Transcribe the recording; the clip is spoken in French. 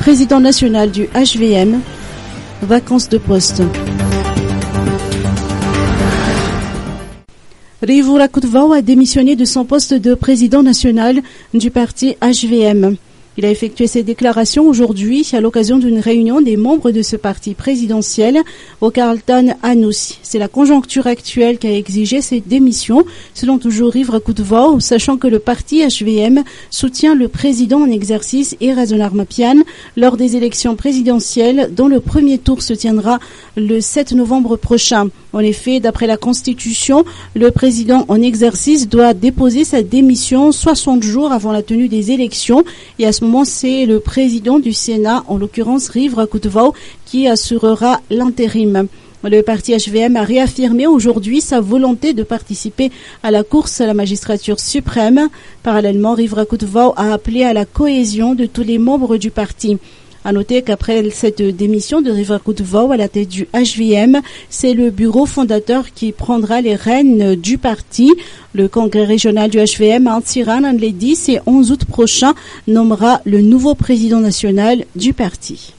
président national du HVM, vacances de poste. Rivura Kutvao a démissionné de son poste de président national du parti HVM. Il a effectué ses déclarations aujourd'hui à l'occasion d'une réunion des membres de ce parti présidentiel au Carlton à Noussi. C'est la conjoncture actuelle qui a exigé cette démission, selon toujours Rivura Kutvao, sachant que le parti HVM soutient le président en exercice Irazon Armapian lors des élections présidentielles dont le premier tour se tiendra le 7 novembre prochain. En effet, d'après la Constitution, le président en exercice doit déposer sa démission 60 jours avant la tenue des élections et à ce moment, c'est le président du Sénat, en l'occurrence Rivura Kutvao, qui assurera l'intérim. Le parti HVM a réaffirmé aujourd'hui sa volonté de participer à la course à la magistrature suprême. Parallèlement, Rivura Kutvao a appelé à la cohésion de tous les membres du parti. À noter qu'après cette démission de Rivura Kutvao à la tête du HVM, c'est le bureau fondateur qui prendra les rênes du parti. Le congrès régional du HVM à Antsiran, les 10 et 11 août prochains, nommera le nouveau président national du parti.